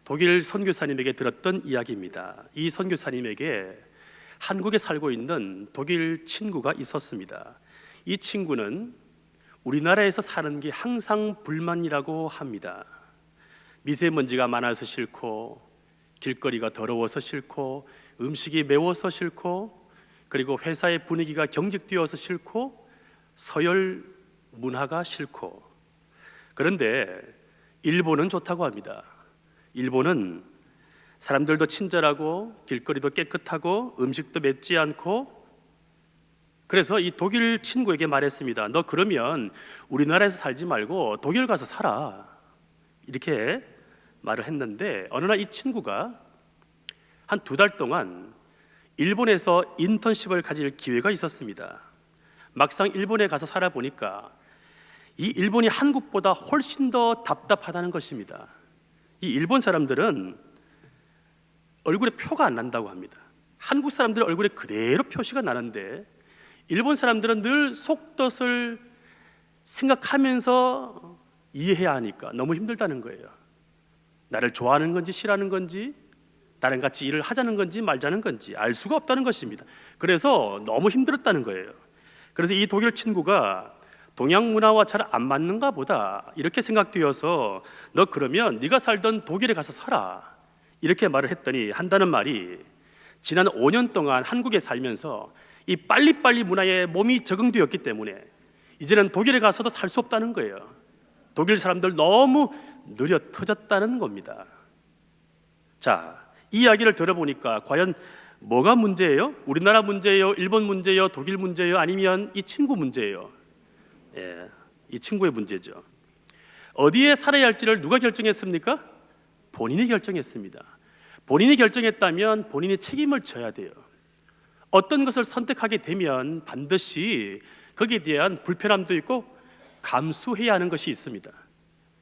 독일 선교사님에게 들었던 이야기입니다. 이 선교사님에게 한국에 살고 있는 독일 친구가 있었습니다. 이 친구는 우리나라에서 사는 게 항상 불만이라고 합니다. 미세먼지가 많아서 싫고, 길거리가 더러워서 싫고, 음식이 매워서 싫고, 그리고 회사의 분위기가 경직되어서 싫고, 서열 문화가 싫고. 그런데 일본은 좋다고 합니다. 일본은 사람들도 친절하고 길거리도 깨끗하고 음식도 맵지 않고, 그래서 이 독일 친구에게 말했습니다. 너 그러면 우리나라에서 살지 말고 독일 가서 살아. 이렇게 말을 했는데 어느 날 이 친구가 한 2달 동안 일본에서 인턴십을 가질 기회가 있었습니다. 막상 일본에 가서 살아보니까 이 일본이 한국보다 훨씬 더 답답하다는 것입니다. 이 일본 사람들은 얼굴에 표가 안 난다고 합니다. 한국 사람들 얼굴에 그대로 표시가 나는데 일본 사람들은 늘 속뜻을 생각하면서 이해해야 하니까 너무 힘들다는 거예요. 나를 좋아하는 건지 싫어하는 건지, 나랑 같이 일을 하자는 건지 말자는 건지 알 수가 없다는 것입니다. 그래서 너무 힘들었다는 거예요. 그래서 이 독일 친구가 동양 문화와 잘 안 맞는가 보다 이렇게 생각되어서 너 그러면 네가 살던 독일에 가서 살아, 이렇게 말을 했더니 한다는 말이 지난 5년 동안 한국에 살면서 이 빨리빨리 문화에 몸이 적응되었기 때문에 이제는 독일에 가서도 살 수 없다는 거예요. 독일 사람들 너무 느려 터졌다는 겁니다. 자, 이 이야기를 들어보니까 과연 뭐가 문제예요? 우리나라 문제예요? 일본 문제예요? 독일 문제예요? 아니면 이 친구 문제예요? 이 친구의 문제죠. 어디에 살아야 할지를 누가 결정했습니까? 본인이 결정했습니다. 본인이 결정했다면 본인이 책임을 져야 돼요. 어떤 것을 선택하게 되면 반드시 거기에 대한 불편함도 있고 감수해야 하는 것이 있습니다.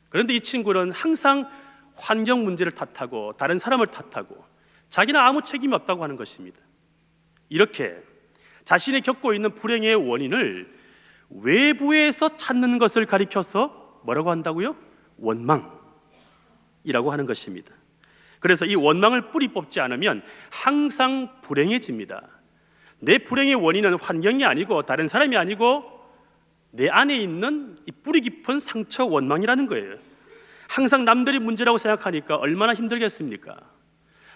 그런데 이 친구는 항상 환경 문제를 탓하고 다른 사람을 탓하고 자기는 아무 책임이 없다고 하는 것입니다. 이렇게 자신이 겪고 있는 불행의 원인을 외부에서 찾는 것을 가리켜서 뭐라고 한다고요? 원망이라고 하는 것입니다. 그래서 이 원망을 뿌리 뽑지 않으면 항상 불행해집니다. 내 불행의 원인은 환경이 아니고 다른 사람이 아니고 내 안에 있는 이 뿌리 깊은 상처, 원망이라는 거예요. 항상 남들이 문제라고 생각하니까 얼마나 힘들겠습니까?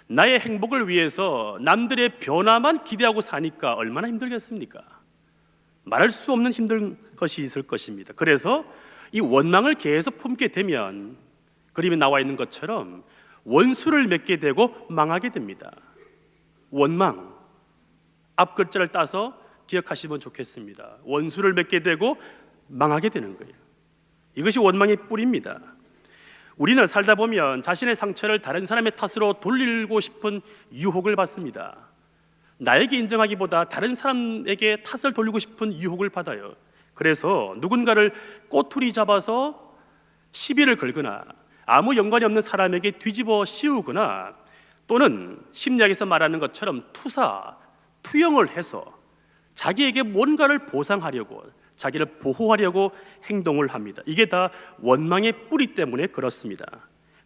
나의 행복을 위해서 남들의 변화만 기대하고 사니까 얼마나 힘들겠습니까? 말할 수 없는 힘든 것이 있을 것입니다. 그래서 이 원망을 계속 품게 되면 그림에 나와 있는 것처럼 원수를 맺게 되고 망하게 됩니다. 원망, 앞 글자를 따서 기억하시면 좋겠습니다. 원수를 맺게 되고 망하게 되는 거예요. 이것이 원망의 뿌리입니다. 우리는 살다 보면 자신의 상처를 다른 사람의 탓으로 돌리고 싶은 유혹을 받습니다. 나에게 인정하기보다 다른 사람에게 탓을 돌리고 싶은 유혹을 받아요. 그래서 누군가를 꼬투리 잡아서 시비를 걸거나 아무 연관이 없는 사람에게 뒤집어 씌우거나 또는 심리학에서 말하는 것처럼 투영을 해서 자기에게 뭔가를 보상하려고, 자기를 보호하려고 행동을 합니다. 이게 다 원망의 뿌리 때문에 그렇습니다.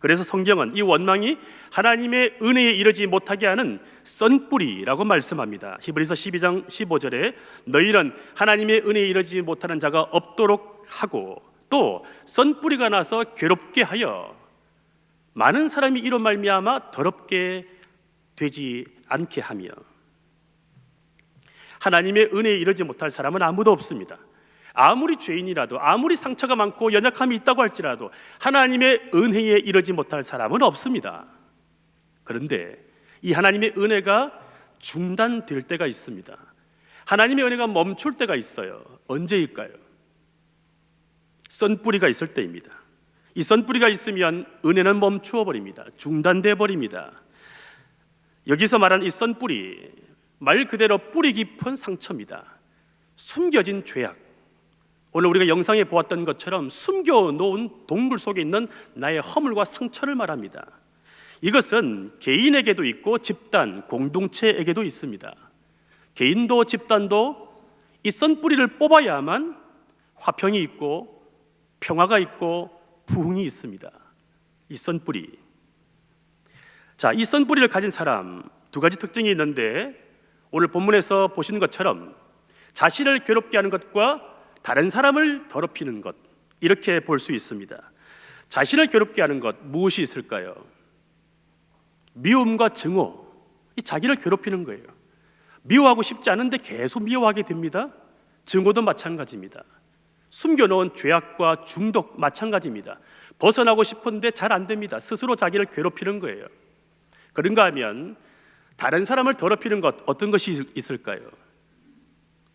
그래서 성경은 이 원망이 하나님의 은혜에 이르지 못하게 하는 썬뿌리라고 말씀합니다. 히브리서 12장 15절에 너희는 하나님의 은혜에 이르지 못하는 자가 없도록 하고 또 썬뿌리가 나서 괴롭게 하여 많은 사람이 이로 말미암아 더럽게 되지 않게 하며. 하나님의 은혜에 이르지 못할 사람은 아무도 없습니다. 아무리 죄인이라도, 아무리 상처가 많고 연약함이 있다고 할지라도 하나님의 은혜에 이르지 못할 사람은 없습니다. 그런데 이 하나님의 은혜가 중단될 때가 있습니다. 하나님의 은혜가 멈출 때가 있어요. 언제일까요? 썬뿌리가 있을 때입니다. 이 썬뿌리가 있으면 은혜는 멈추어 버립니다. 중단돼 버립니다. 여기서 말하는 이 썬뿌리, 말 그대로 뿌리 깊은 상처입니다. 숨겨진 죄악, 오늘 우리가 영상에 보았던 것처럼 숨겨놓은 동굴 속에 있는 나의 허물과 상처를 말합니다. 이것은 개인에게도 있고 집단, 공동체에게도 있습니다. 개인도 집단도 이 썬뿌리를 뽑아야만 화평이 있고 평화가 있고 부흥이 있습니다. 이 썬뿌리, 자, 이 선뿌리를 가진 사람 두 가지 특징이 있는데 오늘 본문에서 보시는 것처럼 자신을 괴롭게 하는 것과 다른 사람을 더럽히는 것, 이렇게 볼 수 있습니다. 자신을 괴롭게 하는 것, 무엇이 있을까요? 미움과 증오, 이 자기를 괴롭히는 거예요. 미워하고 싶지 않은데 계속 미워하게 됩니다. 증오도 마찬가지입니다. 숨겨놓은 죄악과 중독 마찬가지입니다. 벗어나고 싶은데 잘 안 됩니다. 스스로 자기를 괴롭히는 거예요. 그런가 하면 다른 사람을 더럽히는 것, 어떤 것이 있을까요?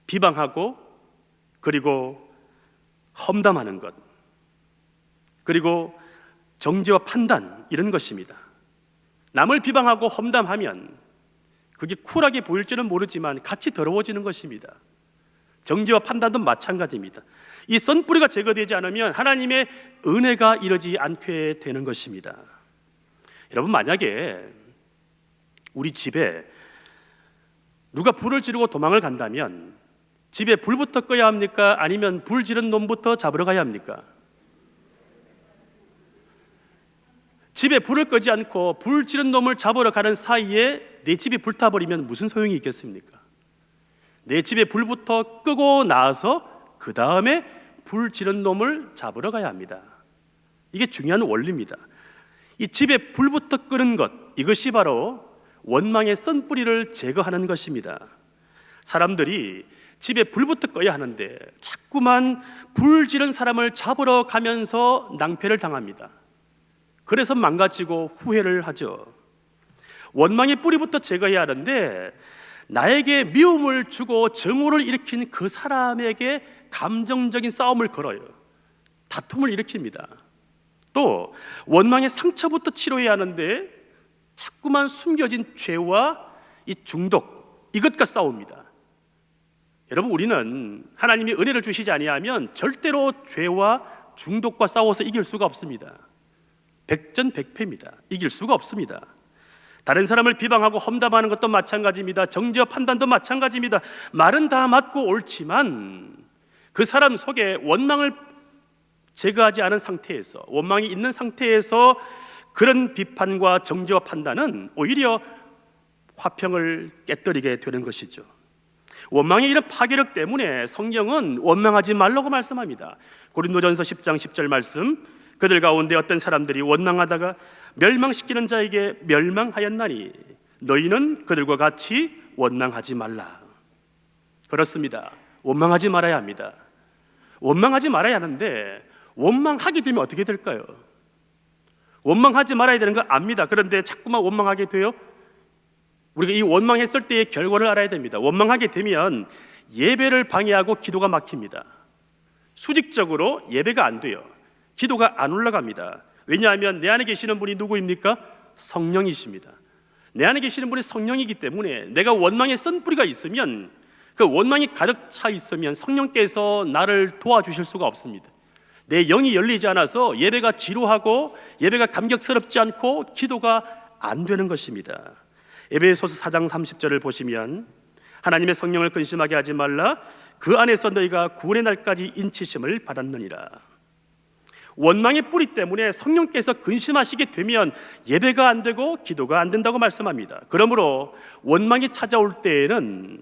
비방하고, 그리고 험담하는 것, 그리고 정죄와 판단, 이런 것입니다. 남을 비방하고 험담하면 그게 쿨하게 보일지는 모르지만 같이 더러워지는 것입니다. 정죄와 판단도 마찬가지입니다. 이 선뿌리가 제거되지 않으면 하나님의 은혜가 이르지 않게 되는 것입니다. 여러분, 만약에 우리 집에 누가 불을 지르고 도망을 간다면 집에 불부터 꺼야 합니까? 아니면 불 지른 놈부터 잡으러 가야 합니까? 집에 불을 끄지 않고 불 지른 놈을 잡으러 가는 사이에 내 집이 불타버리면 무슨 소용이 있겠습니까? 내 집에 불부터 끄고 나서 그 다음에 불 지른 놈을 잡으러 가야 합니다. 이게 중요한 원리입니다. 이 집에 불부터 끄는 것, 이것이 바로 원망의 선뿌리를 제거하는 것입니다. 사람들이 집에 불부터 꺼야 하는데 자꾸만 불 지른 사람을 잡으러 가면서 낭패를 당합니다. 그래서 망가지고 후회를 하죠. 원망의 뿌리부터 제거해야 하는데 나에게 미움을 주고 증오를 일으킨 그 사람에게 감정적인 싸움을 걸어요. 다툼을 일으킵니다. 또 원망의 상처부터 치료해야 하는데 자꾸만 숨겨진 죄와 이 중독, 이것과 싸웁니다. 여러분, 우리는 하나님이 은혜를 주시지 아니하면 절대로 죄와 중독과 싸워서 이길 수가 없습니다. 백전백패입니다. 이길 수가 없습니다. 다른 사람을 비방하고 험담하는 것도 마찬가지입니다. 정죄와 판단도 마찬가지입니다. 말은 다 맞고 옳지만 그 사람 속에 원망을 제거하지 않은 상태에서, 원망이 있는 상태에서 그런 비판과 정죄와 판단은 오히려 화평을 깨뜨리게 되는 것이죠. 원망의 이런 파괴력 때문에 성경은 원망하지 말라고 말씀합니다. 고린도전서 10장 10절 말씀, 그들 가운데 어떤 사람들이 원망하다가 멸망시키는 자에게 멸망하였나니 너희는 그들과 같이 원망하지 말라. 그렇습니다. 원망하지 말아야 합니다. 원망하지 말아야 하는데 원망하게 되면 어떻게 될까요? 원망하지 말아야 되는 거 압니다. 그런데 자꾸만 원망하게 돼요. 우리가 이 원망했을 때의 결과를 알아야 됩니다. 원망하게 되면 예배를 방해하고 기도가 막힙니다. 수직적으로 예배가 안 돼요. 기도가 안 올라갑니다. 왜냐하면 내 안에 계시는 분이 누구입니까? 성령이십니다. 내 안에 계시는 분이 성령이기 때문에 내가 원망의 쓴뿌리가 있으면, 그 원망이 가득 차 있으면 성령께서 나를 도와주실 수가 없습니다. 내 영이 열리지 않아서 예배가 지루하고 예배가 감격스럽지 않고 기도가 안 되는 것입니다. 에베소서 4장 30절을 보시면 하나님의 성령을 근심하게 하지 말라. 그 안에서 너희가 구원의 날까지 인치심을 받았느니라. 원망의 뿌리 때문에 성령께서 근심하시게 되면 예배가 안 되고 기도가 안 된다고 말씀합니다. 그러므로 원망이 찾아올 때에는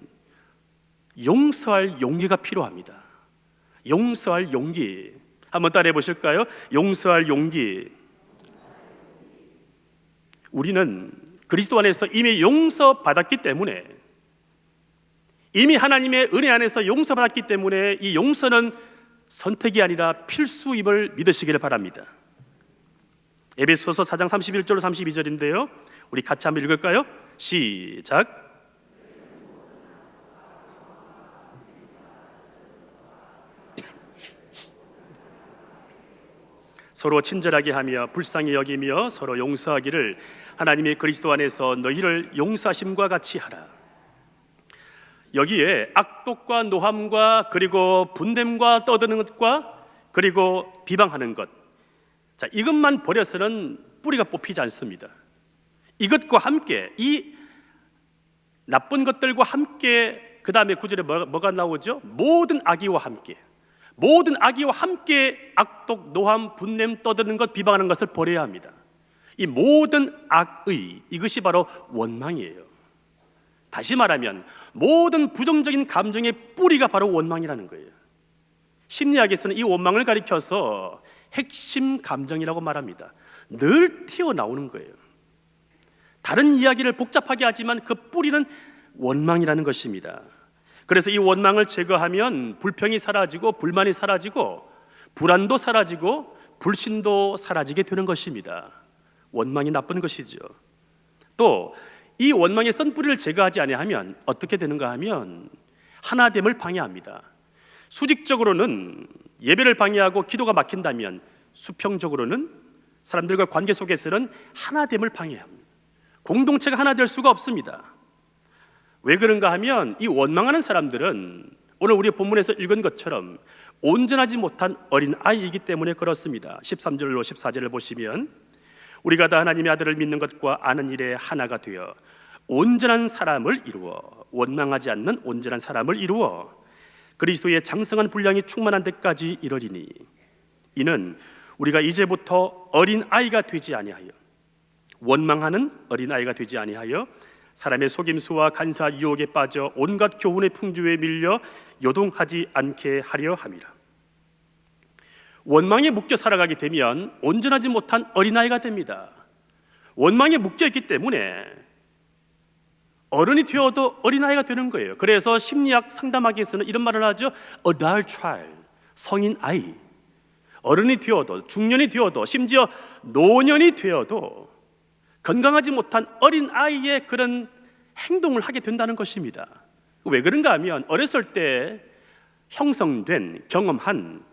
용서할 용기가 필요합니다. 용서할 용기. 한번 따라해 보실까요? 용서할 용기. 우리는 그리스도 안에서 이미 용서받았기 때문에, 이미 하나님의 은혜 안에서 용서받았기 때문에 이 용서는 선택이 아니라 필수임을 믿으시기를 바랍니다. 에베소서 4장 31절 32절인데요 우리 같이 한번 읽을까요? 시작. 서로 친절하게 하며 불쌍히 여기며 서로 용서하기를 하나님의 그리스도 안에서 너희를 용서하심과 같이 하라. 여기에 악독과 노함과 그리고 분냄과 떠드는 것과 그리고 비방하는 것, 자, 이것만 버려서는 뿌리가 뽑히지 않습니다. 이것과 함께, 이 나쁜 것들과 함께, 그 다음에 구절에 뭐가 나오죠? 모든 악의와 함께, 모든 악의와 함께 악독, 노함, 분냄, 떠드는 것, 비방하는 것을 버려야 합니다. 이 모든 악의, 이것이 바로 원망이에요. 다시 말하면 모든 부정적인 감정의 뿌리가 바로 원망이라는 거예요. 심리학에서는 이 원망을 가리켜서 핵심 감정이라고 말합니다. 늘 튀어나오는 거예요. 다른 이야기를 복잡하게 하지만 그 뿌리는 원망이라는 것입니다. 그래서 이 원망을 제거하면 불평이 사라지고 불만이 사라지고 불안도 사라지고 불신도 사라지게 되는 것입니다. 원망이 나쁜 것이죠. 또 이 원망의 썬뿌리를 제거하지 아니하면 어떻게 되는가 하면 하나됨을 방해합니다. 수직적으로는 예배를 방해하고 기도가 막힌다면 수평적으로는 사람들과 관계 속에서는 하나됨을 방해합니다. 공동체가 하나 될 수가 없습니다. 왜 그런가 하면 이 원망하는 사람들은 오늘 우리 본문에서 읽은 것처럼 온전하지 못한 어린 아이이기 때문에 그렇습니다. 13절로 14절을 보시면 우리가 다 하나님의 아들을 믿는 것과 아는 일에 하나가 되어 온전한 사람을 이루어 원망하지 않는 온전한 사람을 이루어 그리스도의 장성한 분량이 충만한 데까지 이르리니 이는 우리가 이제부터 어린 아이가 되지 아니하여 원망하는 어린 아이가 되지 아니하여 사람의 속임수와 간사 유혹에 빠져 온갖 교훈의 풍조에 밀려 요동하지 않게 하려 함이라. 원망에 묶여 살아가게 되면 온전하지 못한 어린아이가 됩니다. 원망에 묶여있기 때문에 어른이 되어도 어린아이가 되는 거예요. 그래서 심리학 상담학에서는 이런 말을 하죠. Adult child, 성인 아이. 어른이 되어도 중년이 되어도 심지어 노년이 되어도 건강하지 못한 어린아이의 그런 행동을 하게 된다는 것입니다. 왜 그런가 하면 어렸을 때 형성된 경험한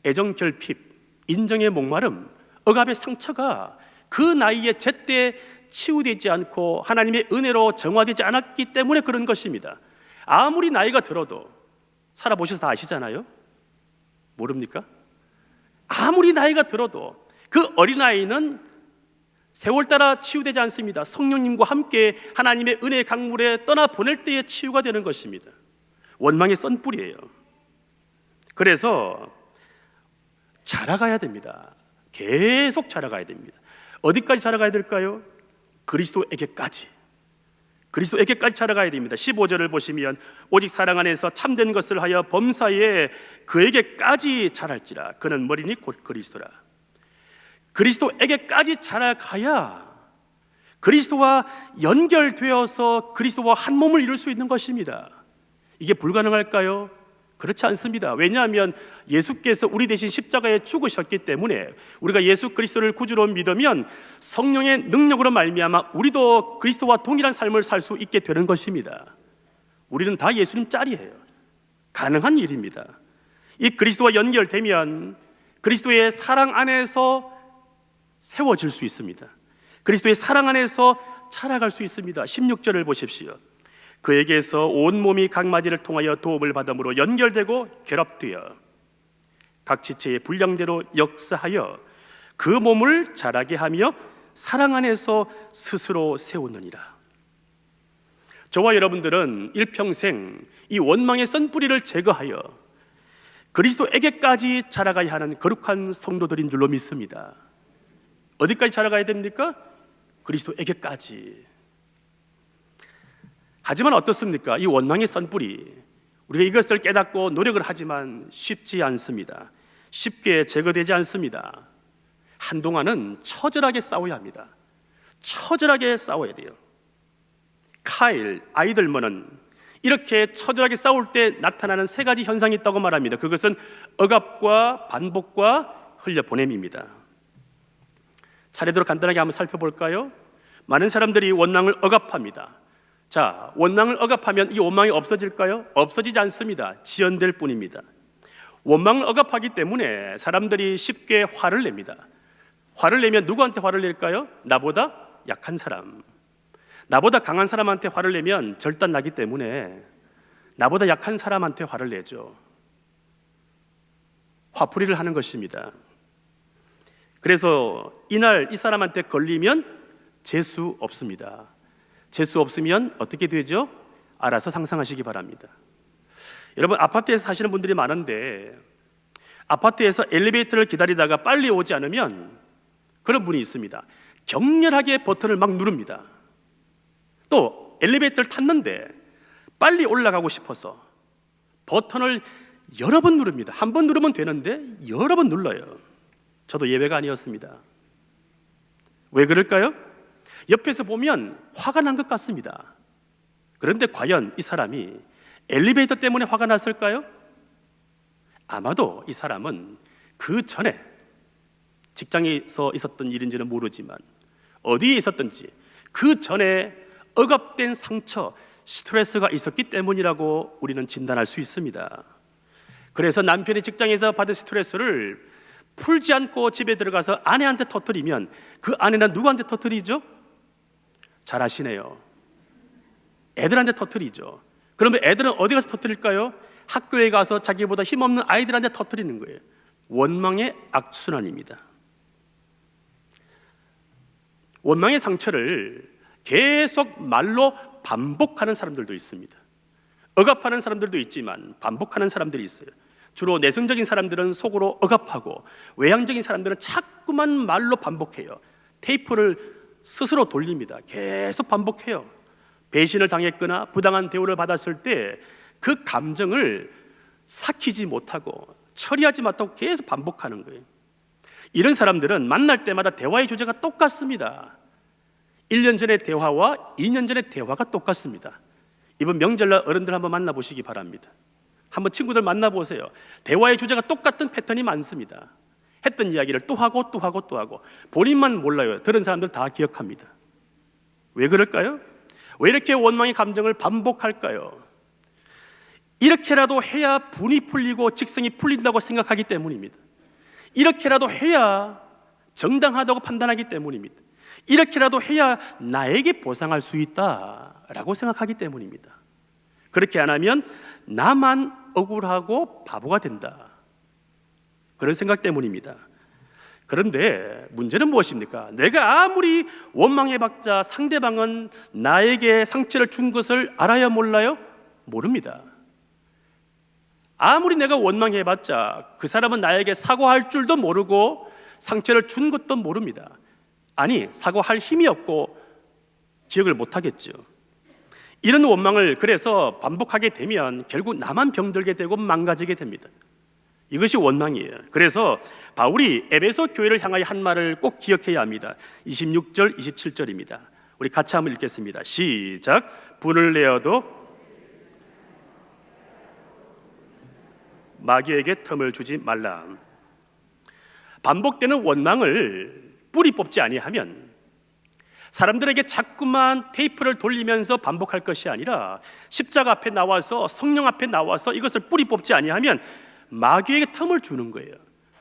애정결핍, 인정의 목마름, 억압의 상처가 그 나이에 제때 치유되지 않고 하나님의 은혜로 정화되지 않았기 때문에 그런 것입니다. 아무리 나이가 들어도 살아보셔서 다 아시잖아요. 모릅니까? 아무리 나이가 들어도 그 어린아이는 세월 따라 치유되지 않습니다. 성령님과 함께 하나님의 은혜의 강물에 떠나보낼 때에 치유가 되는 것입니다. 원망의 썬뿌리예요. 그래서 자라가야 됩니다. 계속 자라가야 됩니다. 어디까지 자라가야 될까요? 그리스도에게까지 자라가야 됩니다. 15절을 보시면 오직 사랑 안에서 참된 것을 하여 범사에 그에게까지 자랄지라. 그는 머리니 곧 그리스도라. 그리스도에게까지 자라가야 그리스도와 연결되어서 그리스도와 한 몸을 이룰 수 있는 것입니다. 이게 불가능할까요? 그렇지 않습니다. 왜냐하면 예수께서 우리 대신 십자가에 죽으셨기 때문에 우리가 예수 그리스도를 구주로 믿으면 성령의 능력으로 말미암아 우리도 그리스도와 동일한 삶을 살 수 있게 되는 것입니다. 우리는 다 예수님 짤이에요. 가능한 일입니다. 이 그리스도와 연결되면 그리스도의 사랑 안에서 세워질 수 있습니다. 그리스도의 사랑 안에서 자라갈 수 있습니다. 16절을 보십시오. 그에게서 온 몸이 각 마디를 통하여 도움을 받음으로 연결되고 결합되어 각 지체의 분량대로 역사하여 그 몸을 자라게 하며 사랑 안에서 스스로 세우느니라. 저와 여러분들은 일평생 이 원망의 썬뿌리를 제거하여 그리스도에게까지 자라가야 하는 거룩한 성도들인 줄로 믿습니다. 어디까지 자라가야 됩니까? 그리스도에게까지. 하지만 어떻습니까? 이 원망의 썬뿌리, 우리가 이것을 깨닫고 노력을 하지만 쉽지 않습니다. 쉽게 제거되지 않습니다. 한동안은 처절하게 싸워야 합니다. 처절하게 싸워야 돼요. 카일 아이들먼은 이렇게 처절하게 싸울 때 나타나는 세 가지 현상이 있다고 말합니다. 그것은 억압과 반복과 흘려보냄입니다. 차례대로 간단하게 한번 살펴볼까요? 많은 사람들이 원망을 억압합니다. 자, 원망을 억압하면 이 원망이 없어질까요? 없어지지 않습니다. 지연될 뿐입니다. 원망을 억압하기 때문에 사람들이 쉽게 화를 냅니다. 화를 내면 누구한테 화를 낼까요? 나보다 약한 사람, 나보다 강한 사람한테 화를 내면 절단나기 때문에 나보다 약한 사람한테 화를 내죠. 화풀이를 하는 것입니다. 그래서 이날 이 사람한테 걸리면 재수 없습니다. 재수 없으면 어떻게 되죠? 알아서 상상하시기 바랍니다. 여러분, 아파트에서 사시는 분들이 많은데 아파트에서 엘리베이터를 기다리다가 빨리 오지 않으면 그런 분이 있습니다. 격렬하게 버튼을 막 누릅니다. 또 엘리베이터를 탔는데 빨리 올라가고 싶어서 버튼을 여러 번 누릅니다. 한 번 누르면 되는데 여러 번 눌러요. 저도 예외가 아니었습니다. 왜 그럴까요? 옆에서 보면 화가 난 것 같습니다. 그런데 과연 이 사람이 엘리베이터 때문에 화가 났을까요? 아마도 이 사람은 그 전에 직장에서 있었던 일인지는 모르지만 어디에 있었든지 그 전에 억압된 상처, 스트레스가 있었기 때문이라고 우리는 진단할 수 있습니다. 그래서 남편이 직장에서 받은 스트레스를 풀지 않고 집에 들어가서 아내한테 터뜨리면 그 아내는 누구한테 터뜨리죠? 잘 아시네요. 애들한테 터뜨리죠. 그러면 애들은 어디 가서 터뜨릴까요? 학교에 가서 자기보다 힘없는 아이들한테 터뜨리는 거예요. 원망의 악순환입니다. 원망의 상처를 계속 말로 반복하는 사람들도 있습니다. 억압하는 사람들도 있지만 반복하는 사람들이 있어요. 주로 내성적인 사람들은 속으로 억압하고 외향적인 사람들은 자꾸만 말로 반복해요. 테이프를 스스로 돌립니다. 계속 반복해요. 배신을 당했거나 부당한 대우를 받았을 때 그 감정을 삭히지 못하고 처리하지 못하고 계속 반복하는 거예요. 이런 사람들은 만날 때마다 대화의 주제가 똑같습니다. 1년 전의 대화와 2년 전의 대화가 똑같습니다. 이번 명절날 어른들 한번 만나보시기 바랍니다. 한번 친구들 만나보세요. 대화의 주제가 똑같은 패턴이 많습니다. 했던 이야기를 또 하고 또 하고 또 하고 본인만 몰라요. 들은 사람들 다 기억합니다. 왜 그럴까요? 왜 이렇게 원망의 감정을 반복할까요? 이렇게라도 해야 분이 풀리고 직성이 풀린다고 생각하기 때문입니다. 이렇게라도 해야 정당하다고 판단하기 때문입니다. 이렇게라도 해야 나에게 보상할 수 있다라고 생각하기 때문입니다. 그렇게 안 하면 나만 억울하고 바보가 된다, 그런 생각 때문입니다. 그런데 문제는 무엇입니까? 내가 아무리 원망해봤자 상대방은 나에게 상처를 준 것을 알아야 몰라요? 모릅니다. 아무리 내가 원망해봤자 그 사람은 나에게 사과할 줄도 모르고 상처를 준 것도 모릅니다. 아니, 사과할 힘이 없고 기억을 못하겠죠. 이런 원망을 그래서 반복하게 되면 결국 나만 병들게 되고 망가지게 됩니다. 이것이 원망이에요. 그래서 바울이 에베소 교회를 향하여 한 말을 꼭 기억해야 합니다. 26절, 27절입니다. 우리 같이 한번 읽겠습니다. 시작. 분을 내어도 마귀에게 틈을 주지 말라. 반복되는 원망을 뿌리 뽑지 아니하면 사람들에게 자꾸만 테이프를 돌리면서 반복할 것이 아니라 십자가 앞에 나와서 성령 앞에 나와서 이것을 뿌리 뽑지 아니하면 마귀에게 틈을 주는 거예요.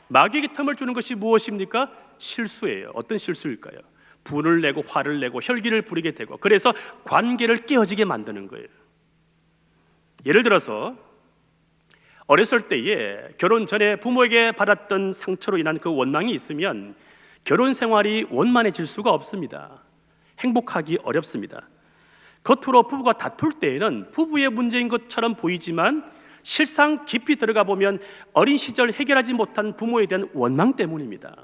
마귀에게 틈을 주는 것이 무엇입니까? 실수예요. 어떤 실수일까요? 분을 내고 화를 내고 혈기를 부리게 되고 그래서 관계를 깨어지게 만드는 거예요. 예를 들어서 어렸을 때에 결혼 전에 부모에게 받았던 상처로 인한 그 원망이 있으면 결혼 생활이 원만해질 수가 없습니다. 행복하기 어렵습니다. 겉으로 부부가 다툴 때에는 부부의 문제인 것처럼 보이지만 실상 깊이 들어가 보면 어린 시절 해결하지 못한 부모에 대한 원망 때문입니다.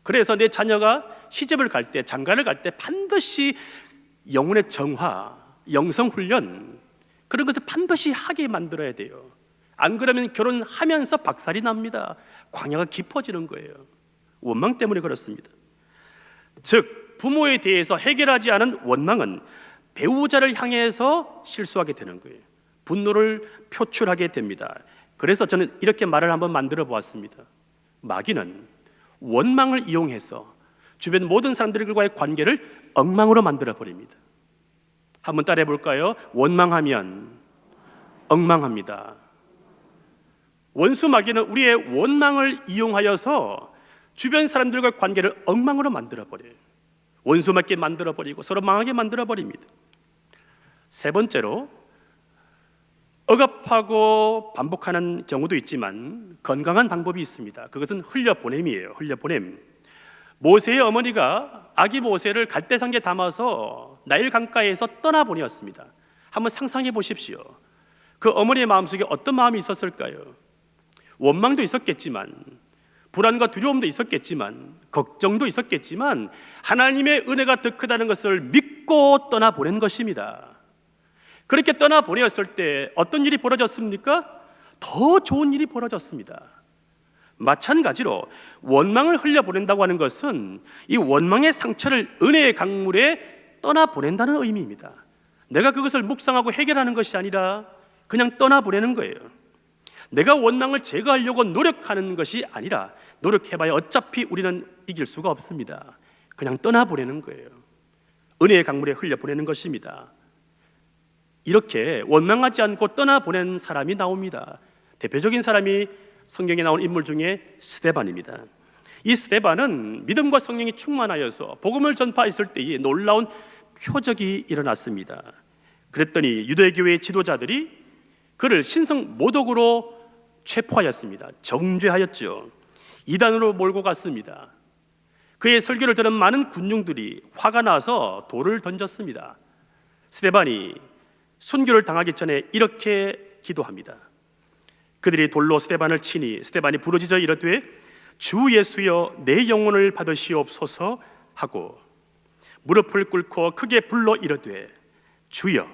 그래서 내 자녀가 시집을 갈 때, 장가를 갈 때 반드시 영혼의 정화, 영성훈련 그런 것을 반드시 하게 만들어야 돼요. 안 그러면 결혼하면서 박살이 납니다. 광야가 깊어지는 거예요. 원망 때문에 그렇습니다. 즉 부모에 대해서 해결하지 않은 원망은 배우자를 향해서 실수하게 되는 거예요. 분노를 표출하게 됩니다. 그래서 저는 이렇게 말을 한번 만들어 보았습니다. 마귀는 원망을 이용해서 주변 모든 사람들과의 관계를 엉망으로 만들어 버립니다. 한번 따라해 볼까요? 원망하면 엉망합니다. 원수 마귀는 우리의 원망을 이용하여서 주변 사람들과 관계를 엉망으로 만들어 버려요. 원수 맞게 만들어 버리고 서로 망하게 만들어 버립니다. 세 번째로 억압하고 반복하는 경우도 있지만 건강한 방법이 있습니다. 그것은 흘려보냄이에요. 흘려보냄. 모세의 어머니가 아기 모세를 갈대상에 담아서 나일 강가에서 떠나보내었습니다. 한번 상상해 보십시오. 그 어머니의 마음속에 어떤 마음이 있었을까요? 원망도 있었겠지만 불안과 두려움도 있었겠지만, 걱정도 있었겠지만 하나님의 은혜가 더 크다는 것을 믿고 떠나보낸 것입니다. 그렇게 떠나보내었을 때 어떤 일이 벌어졌습니까? 더 좋은 일이 벌어졌습니다. 마찬가지로 원망을 흘려보낸다고 하는 것은 이 원망의 상처를 은혜의 강물에 떠나보낸다는 의미입니다. 내가 그것을 묵상하고 해결하는 것이 아니라 그냥 떠나보내는 거예요. 내가 원망을 제거하려고 노력하는 것이 아니라 노력해봐야 어차피 우리는 이길 수가 없습니다. 그냥 떠나보내는 거예요. 은혜의 강물에 흘려보내는 것입니다. 이렇게 원망하지 않고 떠나보낸 사람이 나옵니다. 대표적인 사람이 성경에 나온 인물 중에 스데반입니다. 이 스데반은 믿음과 성령이 충만하여서 복음을 전파했을 때에 놀라운 표적이 일어났습니다. 그랬더니 유대교회의 지도자들이 그를 신성 모독으로 체포하였습니다. 정죄하였죠. 이단으로 몰고 갔습니다. 그의 설교를 들은 많은 군중들이 화가 나서 돌을 던졌습니다. 스데반이 순교를 당하기 전에 이렇게 기도합니다. 그들이 돌로 스데반을 치니 스데반이 부르짖어 이르되 주 예수여 내 영혼을 받으시옵소서 하고 무릎을 꿇고 크게 불러 이르되 주여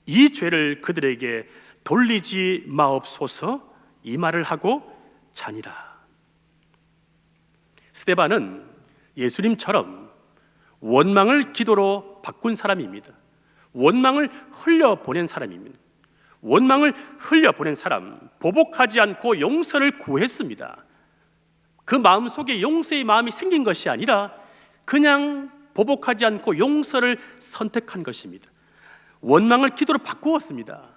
이 죄를 그들에게 돌리지 마옵소서 이 말을 하고 자니라. 스데반은 예수님처럼 원망을 기도로 바꾼 사람입니다. 원망을 흘려보낸 사람입니다. 원망을 흘려보낸 사람, 보복하지 않고 용서를 구했습니다. 그 마음속에 용서의 마음이 생긴 것이 아니라 그냥 보복하지 않고 용서를 선택한 것입니다. 원망을 기도로 바꾸었습니다.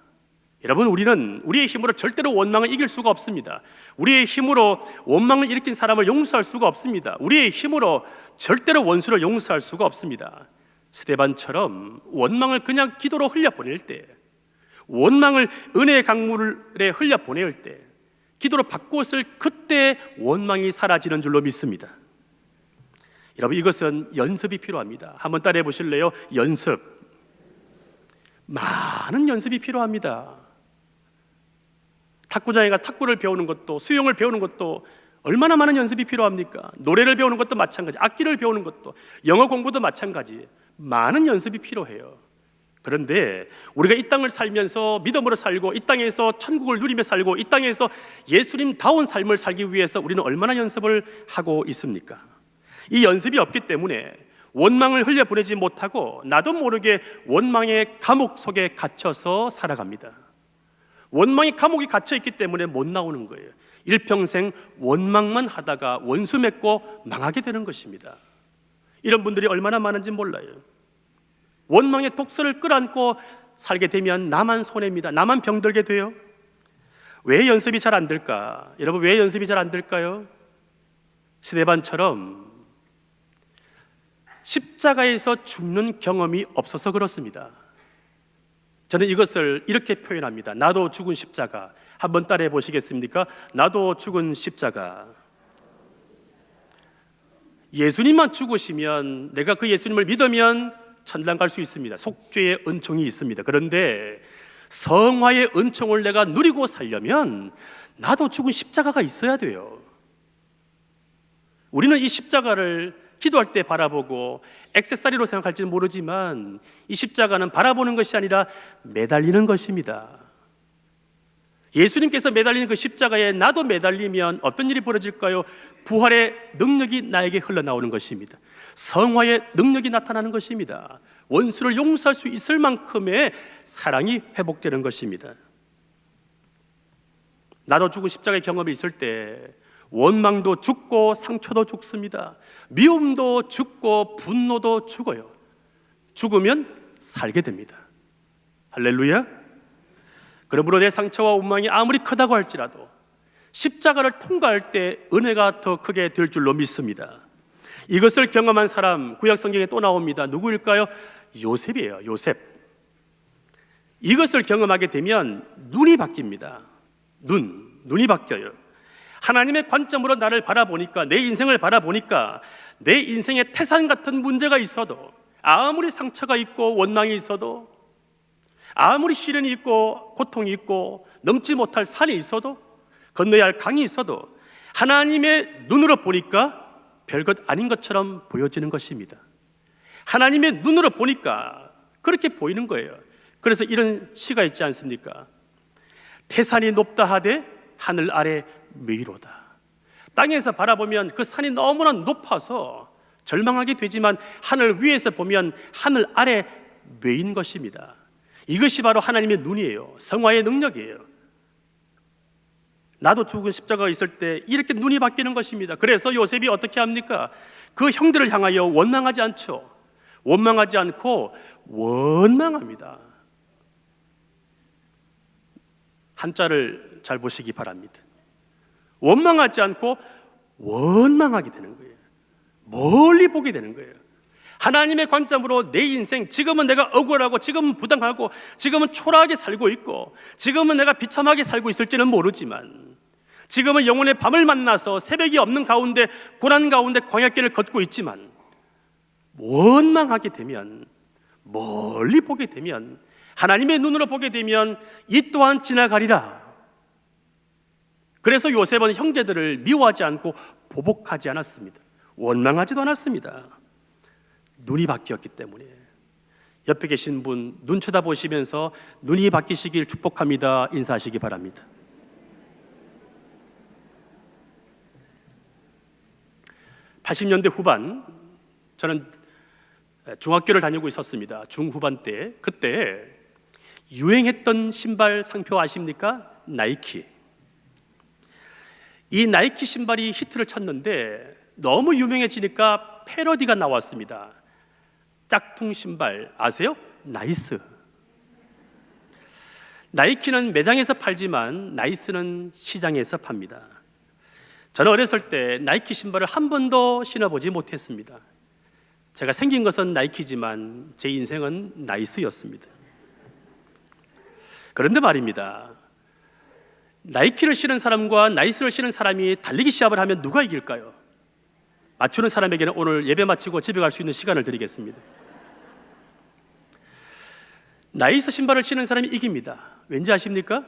여러분, 우리는 우리의 힘으로 절대로 원망을 이길 수가 없습니다. 우리의 힘으로 원망을 일으킨 사람을 용서할 수가 없습니다. 우리의 힘으로 절대로 원수를 용서할 수가 없습니다. 스데반처럼 원망을 그냥 기도로 흘려보낼 때, 원망을 은혜의 강물에 흘려보낼 때 기도로 바꾸었을 그때 원망이 사라지는 줄로 믿습니다. 여러분, 이것은 연습이 필요합니다. 한번 따라해 보실래요? 연습. 많은 연습이 필요합니다. 탁구장에 가 탁구를 배우는 것도, 수영을 배우는 것도 얼마나 많은 연습이 필요합니까? 노래를 배우는 것도 마찬가지, 악기를 배우는 것도, 영어 공부도 마찬가지, 많은 연습이 필요해요. 그런데 우리가 이 땅을 살면서 믿음으로 살고 이 땅에서 천국을 누리며 살고 이 땅에서 예수님다운 삶을 살기 위해서 우리는 얼마나 연습을 하고 있습니까? 이 연습이 없기 때문에 원망을 흘려보내지 못하고 나도 모르게 원망의 감옥 속에 갇혀서 살아갑니다. 원망의 감옥에 갇혀있기 때문에 못 나오는 거예요. 일평생 원망만 하다가 원수 맺고 망하게 되는 것입니다. 이런 분들이 얼마나 많은지 몰라요. 원망의 독소를 끌어안고 살게 되면 나만 손해입니다. 나만 병들게 돼요. 왜 연습이 잘 안 될까? 여러분, 왜 연습이 잘 안 될까요? 스데반처럼 십자가에서 죽는 경험이 없어서 그렇습니다. 저는 이것을 이렇게 표현합니다. 나도 죽은 십자가. 한번 따라해 보시겠습니까? 나도 죽은 십자가. 예수님만 죽으시면, 내가 그 예수님을 믿으면 천당 갈 수 있습니다. 속죄의 은총이 있습니다. 그런데 성화의 은총을 내가 누리고 살려면 나도 죽은 십자가가 있어야 돼요. 우리는 이 십자가를 기도할 때 바라보고 액세서리로 생각할지는 모르지만 이 십자가는 바라보는 것이 아니라 매달리는 것입니다. 예수님께서 매달리는 그 십자가에 나도 매달리면 어떤 일이 벌어질까요? 부활의 능력이 나에게 흘러나오는 것입니다. 성화의 능력이 나타나는 것입니다. 원수를 용서할 수 있을 만큼의 사랑이 회복되는 것입니다. 나도 죽은 십자가의 경험이 있을 때 원망도 죽고 상처도 죽습니다. 미움도 죽고 분노도 죽어요. 죽으면 살게 됩니다. 할렐루야. 그러므로 내 상처와 원망이 아무리 크다고 할지라도 십자가를 통과할 때 은혜가 더 크게 될 줄로 믿습니다. 이것을 경험한 사람, 구약 성경에 또 나옵니다. 누구일까요? 요셉이에요. 요셉. 이것을 경험하게 되면 눈이 바뀝니다. 눈이 바뀌어요. 하나님의 관점으로 나를 바라보니까, 내 인생을 바라보니까 내 인생에 태산 같은 문제가 있어도, 아무리 상처가 있고 원망이 있어도, 아무리 시련이 있고 고통이 있고 넘지 못할 산이 있어도, 건너야 할 강이 있어도 하나님의 눈으로 보니까 별것 아닌 것처럼 보여지는 것입니다. 하나님의 눈으로 보니까 그렇게 보이는 거예요. 그래서 이런 시가 있지 않습니까? 태산이 높다 하되 하늘 아래 메이로다. 땅에서 바라보면 그 산이 너무나 높아서 절망하게 되지만 하늘 위에서 보면 하늘 아래 메인 것입니다. 이것이 바로 하나님의 눈이에요. 성화의 능력이에요. 나도 죽은 십자가가 있을 때 이렇게 눈이 바뀌는 것입니다. 그래서 요셉이 어떻게 합니까? 그 형들을 향하여 원망하지 않죠. 원망하지 않고 원망합니다. 한자를 잘 보시기 바랍니다. 원망하지 않고 원망하게 되는 거예요. 멀리 보게 되는 거예요. 하나님의 관점으로 내 인생, 지금은 내가 억울하고, 지금은 부당하고, 지금은 초라하게 살고 있고, 지금은 내가 비참하게 살고 있을지는 모르지만, 지금은 영혼의 밤을 만나서 새벽이 없는 가운데, 고난 가운데 광야길을 걷고 있지만, 원망하게 되면, 멀리 보게 되면, 하나님의 눈으로 보게 되면 이 또한 지나가리라. 그래서 요셉은 형제들을 미워하지 않고 보복하지 않았습니다. 원망하지도 않았습니다. 눈이 바뀌었기 때문에. 옆에 계신 분 눈 쳐다보시면서 눈이 바뀌시길 축복합니다. 인사하시기 바랍니다. (80년대) 후반, 저는 중학교를 다니고 있었습니다. 중후반 때. 그때 유행했던 신발 상표 아십니까? 나이키. 이 나이키 신발이 히트를 쳤는데 너무 유명해지니까 패러디가 나왔습니다. 짝퉁 신발 아세요? 나이스. 나이키는 매장에서 팔지만 나이스는 시장에서 팝니다. 저는 어렸을 때 나이키 신발을 한 번도 신어보지 못했습니다. 제가 생긴 것은 나이키지만 제 인생은 나이스였습니다. 그런데 말입니다, 나이키를 신은 사람과 나이스를 신은 사람이 달리기 시합을 하면 누가 이길까요? 맞추는 사람에게는 오늘 예배 마치고 집에 갈 수 있는 시간을 드리겠습니다. 나이스 신발을 신은 사람이 이깁니다. 왠지 아십니까?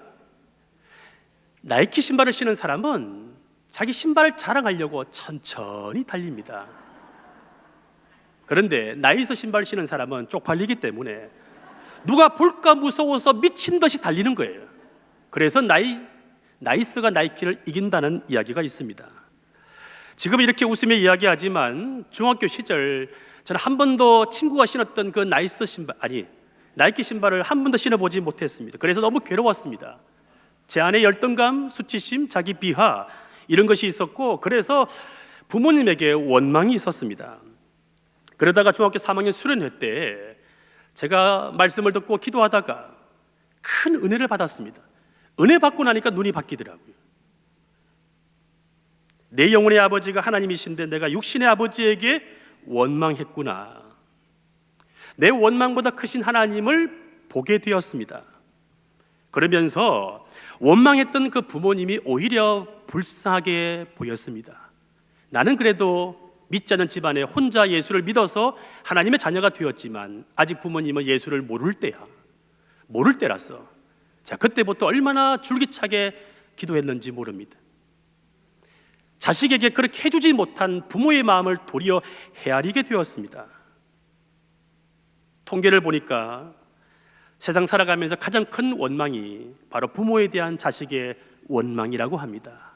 나이키 신발을 신은 사람은 자기 신발을 자랑하려고 천천히 달립니다. 그런데 나이스 신발을 신은 사람은 쪽팔리기 때문에 누가 볼까 무서워서 미친 듯이 달리는 거예요. 그래서 나이스가 나이키를 이긴다는 이야기가 있습니다. 지금 이렇게 웃으며 이야기하지만 중학교 시절 저는 한 번도 친구가 신었던 그 나이키 신발을 한 번도 신어보지 못했습니다. 그래서 너무 괴로웠습니다. 제 안에 열등감, 수치심, 자기 비하 이런 것이 있었고, 그래서 부모님에게 원망이 있었습니다. 그러다가 중학교 3학년 수련회 때 제가 말씀을 듣고 기도하다가 큰 은혜를 받았습니다. 은혜 받고 나니까 눈이 바뀌더라고요. 내 영혼의 아버지가 하나님이신데 내가 육신의 아버지에게 원망했구나. 내 원망보다 크신 하나님을 보게 되었습니다. 그러면서 원망했던 그 부모님이 오히려 불쌍하게 보였습니다. 나는 그래도 믿지 않는 집안에 혼자 예수를 믿어서 하나님의 자녀가 되었지만 아직 부모님은 예수를 모를 때라서 자, 그때부터 얼마나 줄기차게 기도했는지 모릅니다. 자식에게 그렇게 해주지 못한 부모의 마음을 도리어 헤아리게 되었습니다. 통계를 보니까 세상 살아가면서 가장 큰 원망이 바로 부모에 대한 자식의 원망이라고 합니다.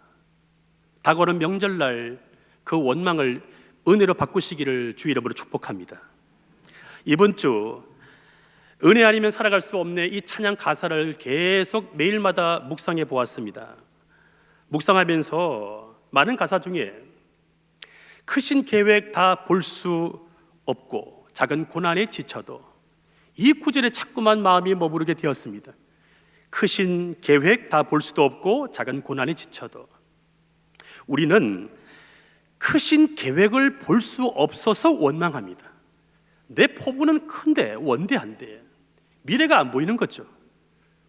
다가오는 명절날 그 원망을 은혜로 바꾸시기를 주 이름으로 축복합니다. 이번 주 은혜 아니면 살아갈 수 없네, 이 찬양 가사를 계속 매일마다 묵상해 보았습니다. 묵상하면서 많은 가사 중에 크신 계획 다 볼 수 없고 작은 고난에 지쳐도, 이 구절에 자꾸만 마음이 머무르게 되었습니다. 크신 계획 다 볼 수도 없고 작은 고난에 지쳐도. 우리는 크신 계획을 볼 수 없어서 원망합니다. 내 포부는 큰데 원대한데 미래가 안 보이는 거죠.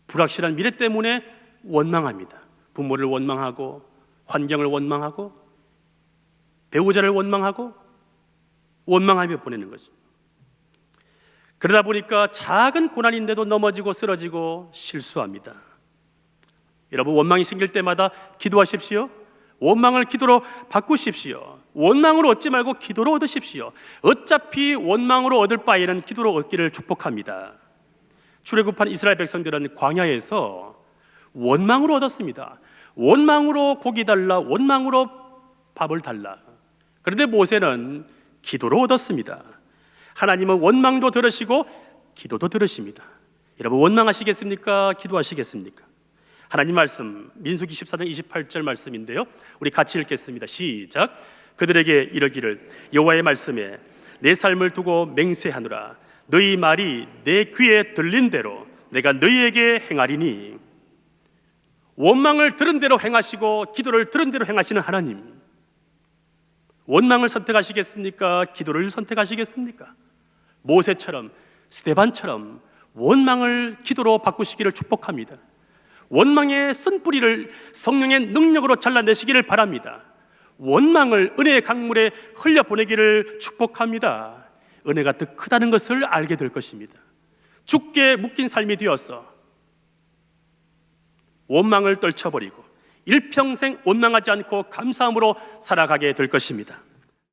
불확실한 미래 때문에 원망합니다. 부모를 원망하고, 환경을 원망하고, 배우자를 원망하고, 원망하며 보내는 거죠. 그러다 보니까 작은 고난인데도 넘어지고 쓰러지고 실수합니다. 여러분, 원망이 생길 때마다 기도하십시오. 원망을 기도로 바꾸십시오. 원망으로 얻지 말고 기도로 얻으십시오. 어차피 원망으로 얻을 바에는 기도로 얻기를 축복합니다. 출애굽한 이스라엘 백성들은 광야에서 원망으로 얻었습니다. 원망으로 고기 달라, 원망으로 밥을 달라. 그런데 모세는 기도로 얻었습니다. 하나님은 원망도 들으시고 기도도 들으십니다. 여러분, 원망하시겠습니까? 기도하시겠습니까? 하나님 말씀 민수기 14장 28절 말씀인데요, 우리 같이 읽겠습니다. 시작. 그들에게 이르기를 여호와의 말씀에 내 삶을 두고 맹세하노라. 너희 말이 내 귀에 들린 대로 내가 너희에게 행하리니. 원망을 들은 대로 행하시고 기도를 들은 대로 행하시는 하나님, 원망을 선택하시겠습니까? 기도를 선택하시겠습니까? 모세처럼, 스데반처럼 원망을 기도로 바꾸시기를 축복합니다. 원망의 쓴뿌리를 성령의 능력으로 잘라내시기를 바랍니다. 원망을 은혜의 강물에 흘려보내기를 축복합니다. 은혜가 더 크다는 것을 알게 될 것입니다. 죽게 묶인 삶이 되어서 원망을 떨쳐버리고 일평생 원망하지 않고 감사함으로 살아가게 될 것입니다.